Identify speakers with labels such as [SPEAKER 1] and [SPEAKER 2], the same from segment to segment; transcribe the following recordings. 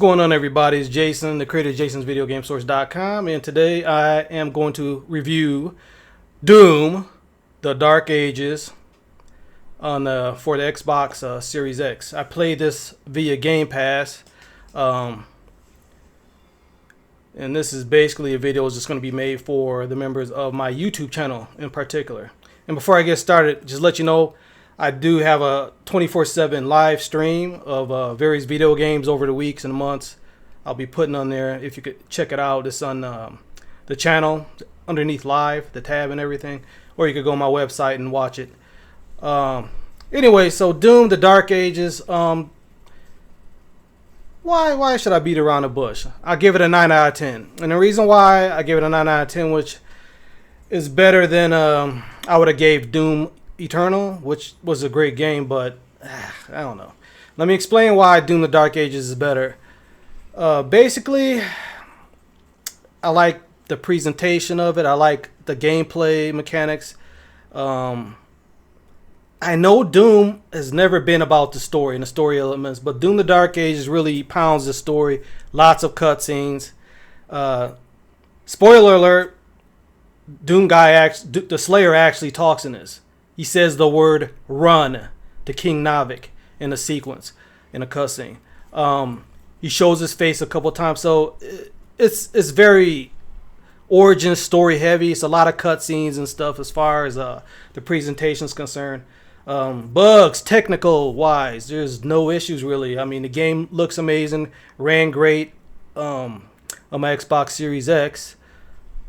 [SPEAKER 1] Going on, everybody? It's Jason, the creator of jasonsvideogamesource.com, and today I am going to review Doom: The Dark Ages on for the Xbox Series X. I played this via Game Pass, and this is basically a video that's just going to be made for the members of my YouTube channel in particular. And before I get started, just let you know, I do have a 24/7 live stream of various video games over the weeks and months. I'll be putting on there. If you could check it out, it's on the channel underneath live, the tab and everything. Or you could go on my website and watch it. Anyway, so Doom: The Dark Ages. Why should I beat around the bush? I'll give it a 9 out of 10. And the reason why I give it a 9 out of 10, which is better than I would have gave Doom Eternal, which was a great game, but I don't know. Let me explain why Doom: The Dark Ages is better. Basically, I like the presentation of it. I like the gameplay mechanics. I know Doom has never been about the story and the story elements, but Doom: The Dark Ages really pounds the story. Lots of cutscenes. Spoiler alert: the Slayer actually talks in this. He says the word "run" to King Navik in a sequence, in a cutscene. He shows his face a couple times, so it's very origin story heavy. It's a lot of cutscenes and stuff as far as the presentation is concerned. Bugs, technical wise, there's no issues really. I mean, the game looks amazing, ran great on my Xbox Series X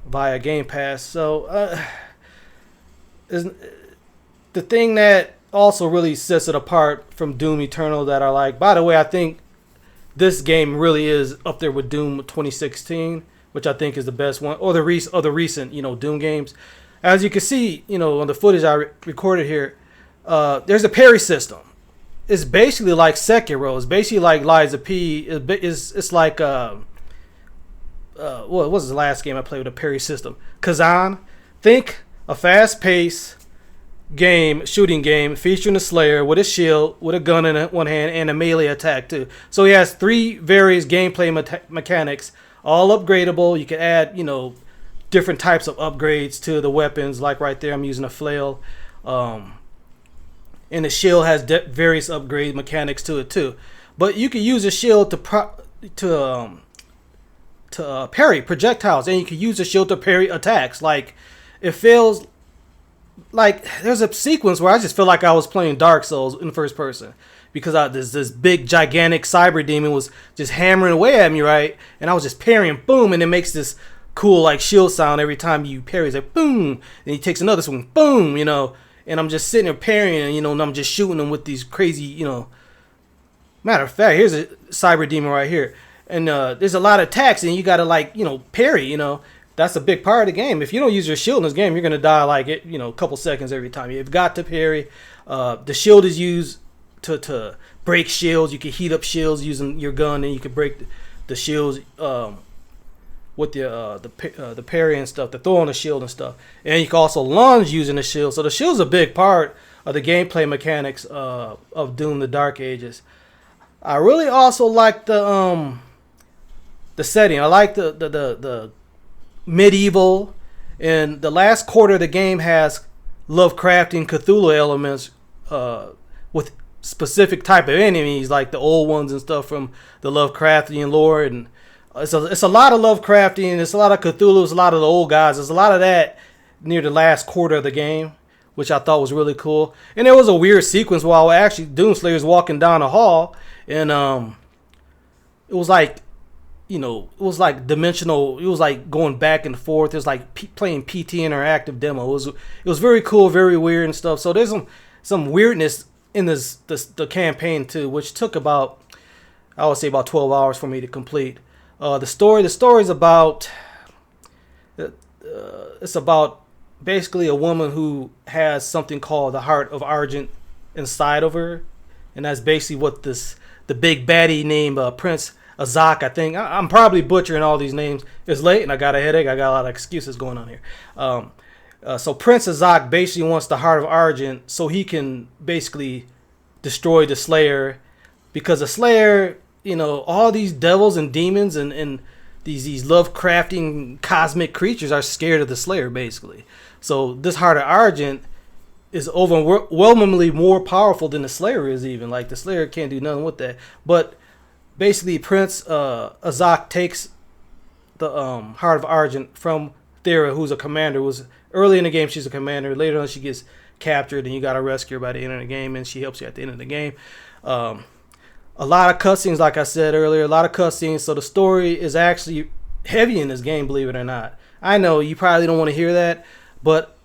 [SPEAKER 1] via Game Pass. So the thing that also really sets it apart from Doom Eternal that I like, by the way, I think this game really is up there with Doom 2016, which I think is the best one, or the recent, Doom games. As you can see, on the footage I recorded here, there's a parry system. It's basically like Sekiro. It's basically like Lies of P. It's like what was the last game I played with a parry system? Kazan. Think a fast-paced shooting game featuring a Slayer with a shield, with a gun in one hand, and a melee attack too. So he has three various gameplay mechanics, all upgradable. You can add, different types of upgrades to the weapons. Like right there, I'm using a flail, and the shield has various upgrade mechanics to it too. But you can use a shield to parry projectiles, and you can use a shield to parry attacks. Like it feels like there's a sequence where I just feel like I was playing Dark Souls in first person, because this big gigantic cyber demon was just hammering away at me, right? And I was just parrying, boom, and it makes this cool like shield sound every time you parry. It's like boom, and he takes another swing, boom, and I'm just sitting there parrying, and and I'm just shooting them with these crazy, Matter of fact, here's a cyber demon right here, and there's a lot of attacks, and you gotta parry, That's a big part of the game. If you don't use your shield in this game, you're gonna die a couple seconds every time. You've got to parry. The shield is used to break shields. You can heat up shields using your gun, and you can break the shields with the parry and stuff. To throw on the shield and stuff. And you can also lunge using the shield. So the shield's a big part of the gameplay mechanics of Doom: The Dark Ages. I really also like the setting. I like the medieval, and the last quarter of the game has Lovecraftian Cthulhu elements with specific type of enemies, like the old ones and stuff from the Lovecraftian lore. And it's a lot of Lovecraftian, it's a lot of Cthulhu, it's a lot of the old guys. There's a lot of that near the last quarter of the game, which I thought was really cool. And there was a weird sequence while actually Doomslayer's walking down a hall, and it was like, it was like dimensional. It was like going back and forth. It was like playing PT Interactive demo. It was very cool, very weird and stuff. So there's some weirdness in the campaign too, which took about, I would say, about 12 hours for me to complete. The story is about it's about basically a woman who has something called the Heart of Argent inside of her, and that's basically what the big baddie named Prince Azak, I think. I'm probably butchering all these names. It's late and I got a headache. I got a lot of excuses going on here. So Prince Azak basically wants the Heart of Argent so he can basically destroy the Slayer, because the Slayer, all these devils and demons and these Lovecrafting cosmic creatures are scared of the Slayer, basically. So this Heart of Argent is overwhelmingly more powerful than the Slayer is, even. Like, the Slayer can't do nothing with that. But basically, Prince Azak takes the Heart of Argent from Thera, who's a commander. Was early in the game, she's a commander. Later on, she gets captured, and you got to rescue her by the end of the game, and she helps you at the end of the game. A lot of cutscenes, like I said earlier, a lot of cutscenes. So the story is actually heavy in this game, believe it or not. I know you probably don't want to hear that, but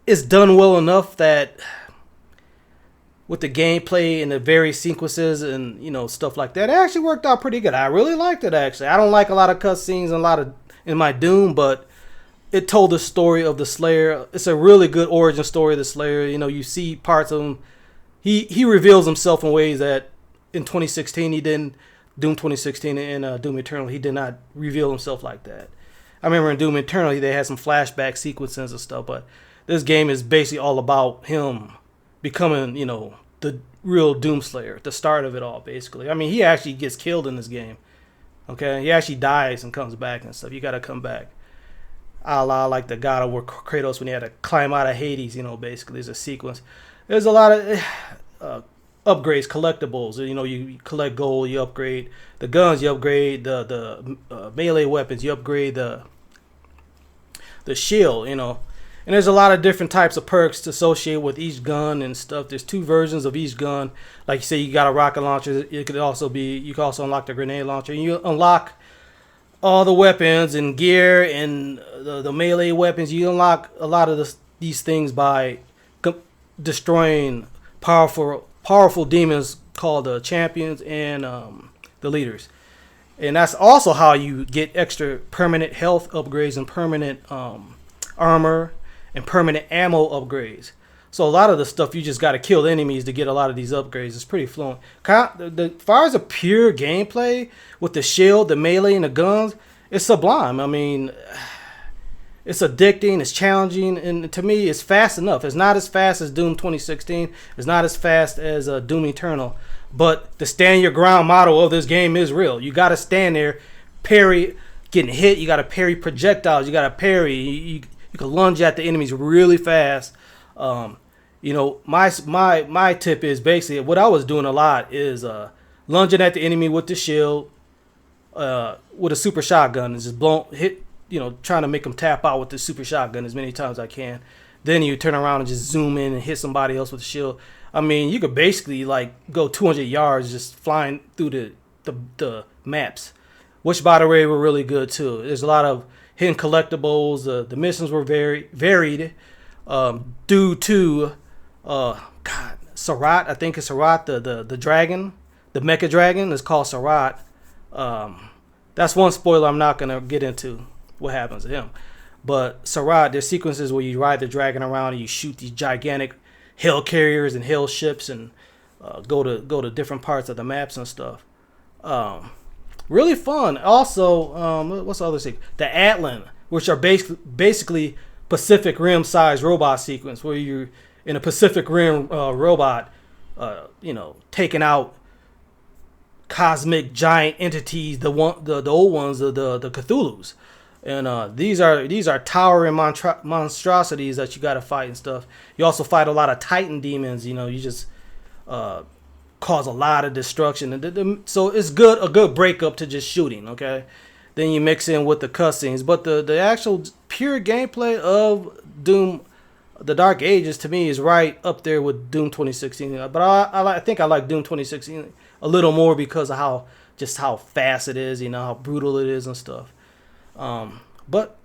[SPEAKER 1] it's done well enough that with the gameplay and the various sequences and stuff like that, it actually worked out pretty good. I really liked it, actually. I don't like a lot of cutscenes and a lot of in my Doom, but it told the story of the Slayer. It's a really good origin story of the Slayer. You see parts of him. He reveals himself in ways that in 2016 he didn't. Doom 2016 and Doom Eternal, he did not reveal himself like that. I remember in Doom Eternal they had some flashback sequences and stuff, but this game is basically all about him becoming, the real Doomslayer, the start of it all, basically. I mean, he actually gets killed in this game. Okay, he actually dies and comes back and stuff. You got to come back. A la like the God of War Kratos when he had to climb out of Hades, basically. There's a sequence. There's a lot of upgrades, collectibles. You collect gold, you upgrade the guns, you upgrade the melee weapons, you upgrade the shield, And there's a lot of different types of perks to associate with each gun and stuff. There's 2 versions of each gun. Like you say, you got a rocket launcher. You can also unlock the grenade launcher. And you unlock all the weapons and gear and the melee weapons. You unlock a lot of these things by destroying powerful demons called the champions and the leaders. And that's also how you get extra permanent health upgrades and permanent armor and permanent ammo upgrades. So a lot of the stuff you just got to kill enemies to get a lot of these upgrades. It's pretty fluent. As far as a pure gameplay with the shield, the melee, and the guns, it's sublime. I mean, it's addicting, it's challenging, and to me, it's fast enough. It's not as fast as Doom 2016. It's not as fast as Doom Eternal. But the stand your ground model of this game is real. You got to stand there, parry, getting hit. You got to parry projectiles. You got to parry. You can lunge at the enemies really fast. My tip is basically what I was doing a lot is lunging at the enemy with the shield, with a super shotgun, and just trying to make them tap out with the super shotgun as many times as I can. Then you turn around and just zoom in and hit somebody else with the shield. I mean, you could basically go 200 yards just flying through the maps, which by the way were really good too. There's a lot of hidden collectibles. The missions were very varied. Due to Sarat, I think it's Sarat, the dragon, the mecha dragon is called Sarat. That's one spoiler I'm not gonna get into what happens to him. But Sarat, there's sequences where you ride the dragon around and you shoot these gigantic hell carriers and hell ships and go to different parts of the maps and stuff. Really fun. Also, what's the other thing? The Atlan, which are basically Pacific Rim size robot sequence where you're in a Pacific Rim robot, taking out cosmic giant entities, the old ones, the Cthulhu's. And these are towering monstrosities that you got to fight and stuff. You also fight a lot of Titan demons. You just cause a lot of destruction. So it's a good breakup to just shooting. Okay, then you mix in with the cutscenes, but the actual pure gameplay of Doom, the Dark Ages, to me is right up there with Doom 2016. But I think I like Doom 2016 a little more because of how fast it is. How brutal it is and stuff. But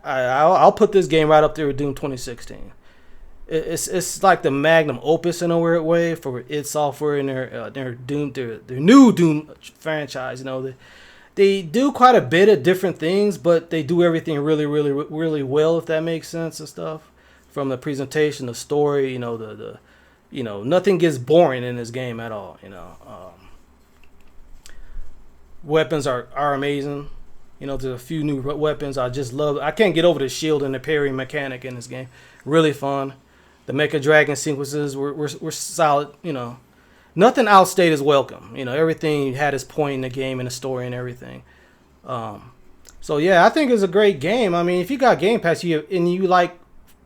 [SPEAKER 1] I'll put this game right up there with Doom 2016. It's like the magnum opus in a weird way for id Software and their new Doom franchise. They do quite a bit of different things, but they do everything really, really, really well, if that makes sense and stuff. From the presentation, the story, nothing gets boring in this game at all. Weapons are amazing. There's a few new weapons. I just love. I can't get over the shield and the parry mechanic in this game. Really fun. The Mecha Dragon sequences were solid. nothing outstayed his welcome. You know, everything had its point in the game and the story and everything. So yeah, I think it's a great game. I mean, if you got Game Pass, and you like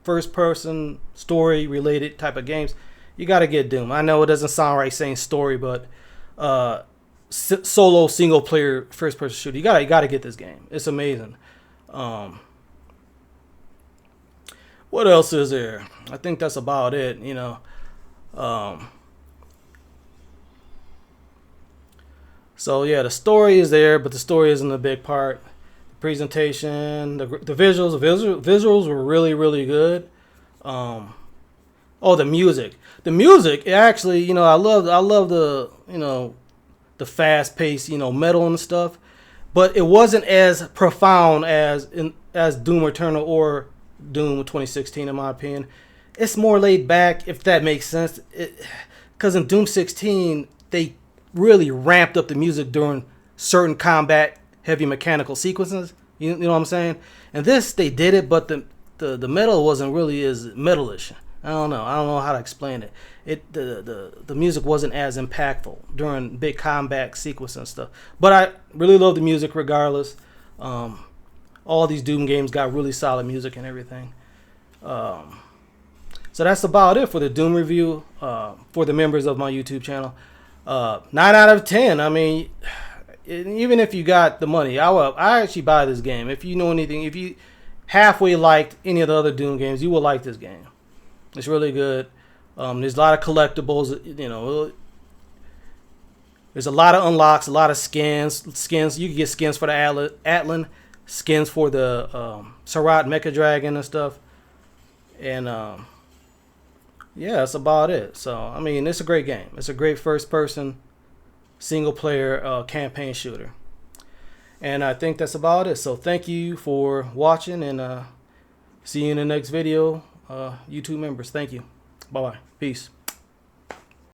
[SPEAKER 1] first person story related type of games, you got to get Doom. I know it doesn't sound right saying story, but solo single player first person shooter, you got to get this game. It's amazing. What else is there? I think that's about it. You know. So yeah, the story is there, but the story isn't a big part. The presentation, the visuals were really really good. Oh, the music. The music actually, you know, I love the, you know, the fast paced, you know, metal and stuff, but it wasn't as profound as Doom Eternal or Doom 2016 in my opinion. It's more laid back, if that makes sense. Because in Doom 16 they really ramped up the music during certain combat heavy mechanical sequences. You know what I'm saying? And this they did it, but the metal wasn't really as metalish. I don't know how to explain it. The music wasn't as impactful during big combat sequences and stuff. But I really love the music regardless. All these Doom games got really solid music and everything. So that's about it for the Doom review for the members of my YouTube channel. 9 out of 10. I mean, even if you got the money, I actually buy this game. If you know anything, if you halfway liked any of the other Doom games, you will like this game. It's really good. There's a lot of collectibles. You know, there's a lot of unlocks, a lot of skins. You can get skins for the Atlan, skins for the Sarat Mecha Dragon and stuff. And yeah, that's about it. So I mean, it's a great game. It's a great first-person, single-player campaign shooter. And I think that's about it. So thank you for watching, and see you in the next video. YouTube members, thank you. Bye bye. Peace.